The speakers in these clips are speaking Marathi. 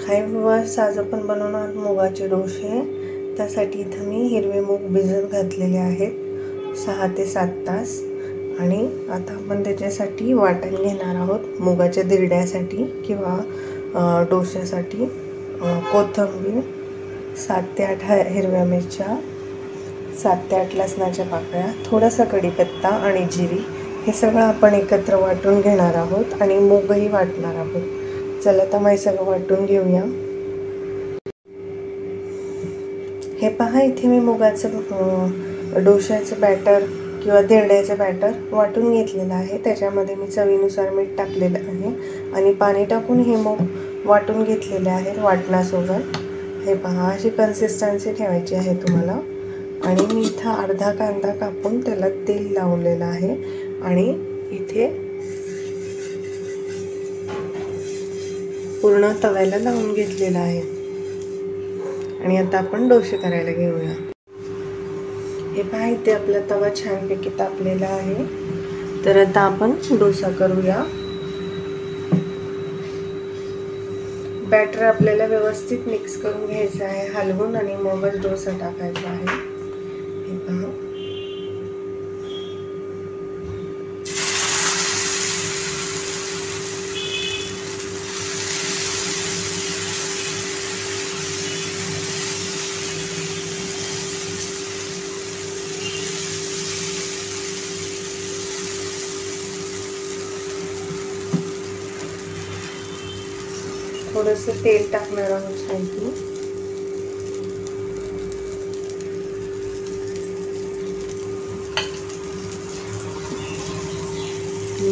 हाय व्ह्यूअर्स, आज आपण बनवणार मुगाचे डोसे। त्यासाठी इथं मी हिरवे मूग भिजत घातलेले आहेत 6 ते 7 तास। आणि आता आपण त्याच्यासाठी वाटण घेणार आहोत मुगाच्या दिरड्यासाठी किंवा डोश्यासाठी। कोथिंबीर 7 ते 8 हिरव्या मिरच्या, 7 ते 8 लसणाच्या पाकळ्या, थोडासा कढीपत्ता आणि जिरी हे सगळं आपण एकत्र वाटून घेणार आहोत आणि मूगही वाटणार आहोत। चला तर मग सगळं वाटून घेऊया। हे पहा, इथे मी मुगाचं डोश्याचं बॅटर किंवा दिरड्याचं बॅटर वाटून घेतलेलं आहे। त्याच्यामध्ये मी चवीनुसार मीठ टाकलेलं आहे आणि पाणी टाकून हे मूग वाटून घेतलेले आहेत वाटणासोबत। हे पहा, अशी कन्सिस्टन्सी ठेवायची आहे तुम्हाला। आणि मी इथं अर्धा कांदा कापून त्याला तेल लावलेलं आहे आणि इथे पूर्ण तव्याला लावून घेतलेला आहे। आणि आता आपण डोसे करायला घेऊया। हे पहा, इथे आपला तवा छानपैकी तापलेला आहे। तर आता आपण डोसा करूया। बॅटर आपल्याला व्यवस्थित मिक्स करून घ्यायचं आहे, हलवून, आणि मगच डोसा टाकायचा आहे। हे पहा, थोडंसं तेल टाकणार आहोत छानपैकी।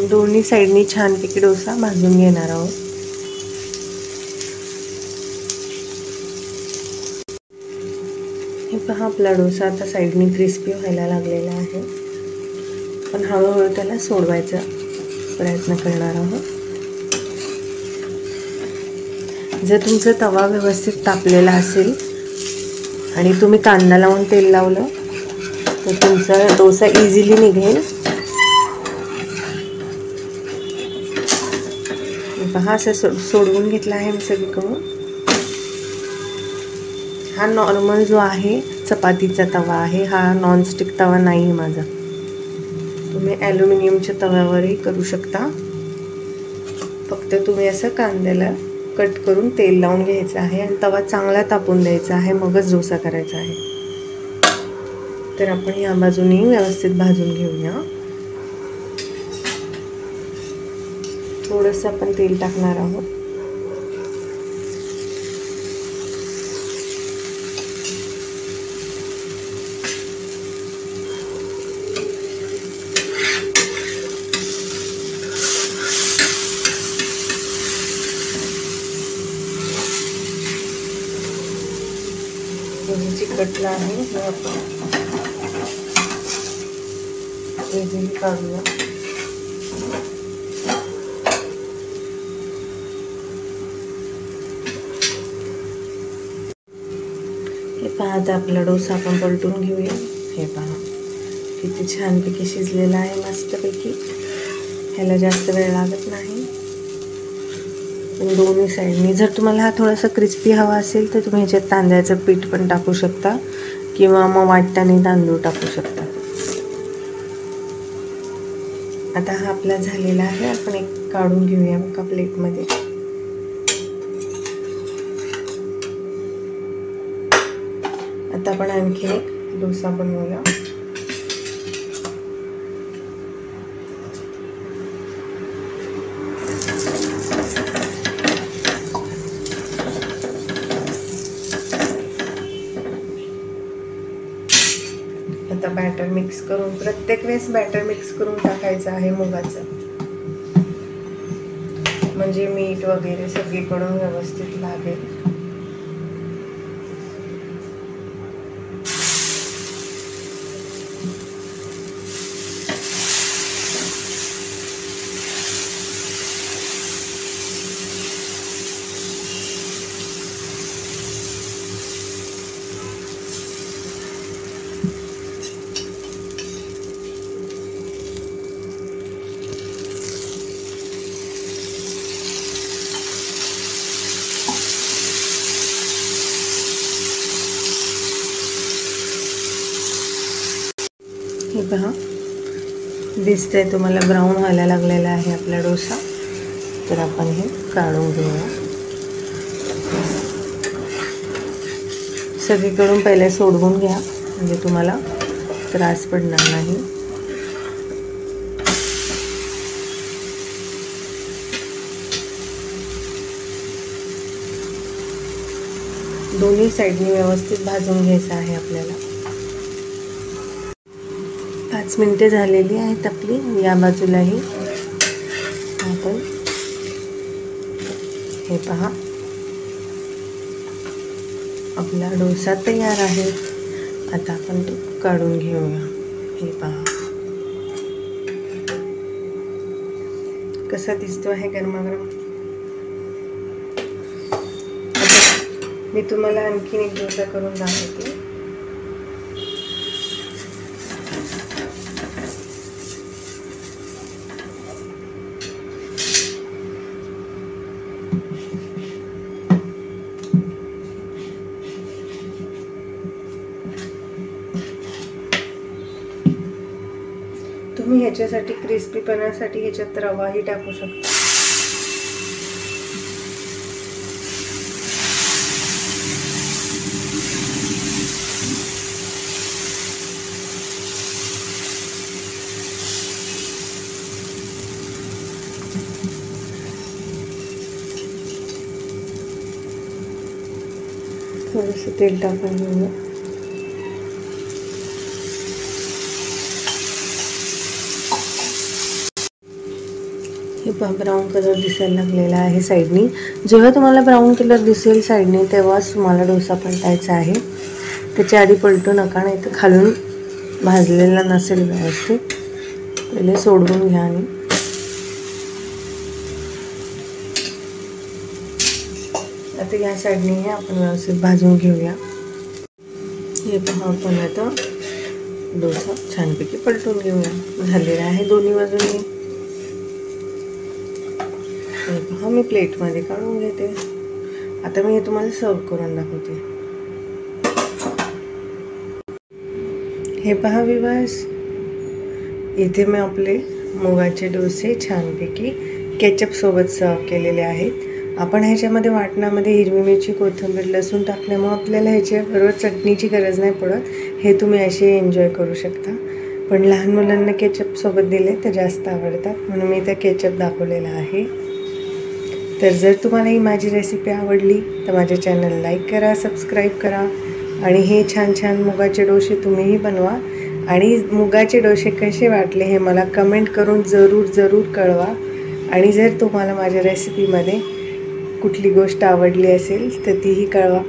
दोन्ही साइडनी छानपैकी डोसा भाजून घेणार आहोत। हे पहा, आपला डोसा आता साइडनी क्रिस्पी व्हायला लागलेला आहे। पण हळूहळू त्याला सोडवायचा प्रयत्न करणार आहोत। जर तुमचा तवा व्यवस्थित तापलेला असेल आणि तुम्ही कांदा लावून तेल लावलं तर तुमचा डोसा इझिली निघेल। पहा, असं सोडवून घेतला आहे मी सगळीकडून। हा नॉर्मल जो आहे चपातीचा तवा आहे, हा नॉनस्टिक तवा नाही आहे माझा। तुम्ही ॲल्युमिनियमच्या तव्यावरही करू शकता। फक्त तुम्ही असं कांद्याला कट करून तेल लावून घ्यायचं आहे आणि तवा चांगला तापून द्यायचा आहे, मगच डोसा करायचा आहे। तर आपण या बाजूने व्यवस्थित भाजून घेऊया। थोडंसं आपण तेल टाकणार आहोत। चिकटला आहे, हे आपण इझिली काढूया। हे पहा, आता आपला डोसा आपण पलटून घेऊया। हे पहा, किती छानपैकी शिजलेला आहे, मस्तपैकी। ह्याला जास्त वेळ लागत नाही। दोन्ही साईडनी जर तुम्हाला हा थोडासा क्रिस्पी हवा असेल तर तुम्ही ह्याच्यात तांदळाचं पीठ पण टाकू शकता किंवा मग वाटताना तांदूळ टाकू शकता। आता हा आपला झालेला आहे, आपण एक काढून घेऊया एका प्लेटमध्ये। आता आपण आणखी एक डोसा बनवूया। आता बॅटर मिक्स करून, प्रत्येक वेळेस बॅटर मिक्स करून टाकायचं आहे मुगाचं, म्हणजे मीठ वगैरे सगळीकडून व्यवस्थित लागेल। पहा दिसतंय तुम्हाला ब्राऊन व्हायला लागलेला आहे आपला डोसा. तर आपण हे काढून घेऊया. सगळीकडून पहिले सोडवून घ्या म्हणजे तुम्हाला त्रास पडणार नाही. दोन्ही साईडनी व्यवस्थित भाजून घ्यायचं आहे आपल्याला. 5 मिनिटे झालेली आहेत आपली. या बाजूलाही आपण हे पहा आपला डोसा तयार आहे. आता आपण तो काढून घेऊया. हे पहा कसा दिसतो आहे गरमागरम. मी तुम्हाला आणखीन एक डोसा करून दाखवते. तुम्ही ह्याच्यासाठी क्रिस्पीपणासाठी ह्याच्यात रवाही टाकू शकता. थोडंसं तेल टाकून घेऊया. हे पहा ब्राऊन कलर दिसायला लागलेला आहे साईडनी. जेव्हा तुम्हाला ब्राऊन कलर दिसेल साईडने तेव्हाच तुम्हाला डोसा पलटायचा आहे. त्याच्या आधी पलटू नका, नाही तर खालून भाजलेला नसेल व्यवस्थित. पहिले सोडवून घ्या आणि आता या साईडने हे आपण व्यवस्थित भाजून घेऊया. हे पहा आपण आता डोसा छानपैकी पलटून घेऊया. झालेला आहे दोन्ही बाजूंनी. हे पहा मी प्लेटमध्ये काढून घेते. आता मी हे तुम्हाला सर्व करून दाखवते. हे पहा विवास, इथे मी आपले मुगाचे डोसे छानपैकी केचप सोबत सर्व केलेले आहेत. आपण ह्याच्यामध्ये वाटणामध्ये हिरवी मिरची, कोथिंबीर, लसूण टाकल्यामुळे आपल्याला ह्याच्याबरोबर चटणीची गरज नाही पडत. हे तुम्ही असे एन्जॉय करू शकता. पण लहान मुलांना केचप सोबत दिले तर जास्त आवडतात, म्हणून मी इथे केचप दाखवलेला आहे. तर जर तुम्हाला ही माझी रेसिपी आवडली तर माझ्या चॅनल लाईक करा, सबस्क्राईब करा आणि हे छान छान मुगाचे डोसे तुम्हीही बनवा. आणि मुगाचे डोसे कसे वाटले हे मला कमेंट करून जरूर कळवा. आणि जर तुम्हाला माझ्या रेसिपीमध्ये कुठली गोष्ट आवडली असेल तर तीही कळवा.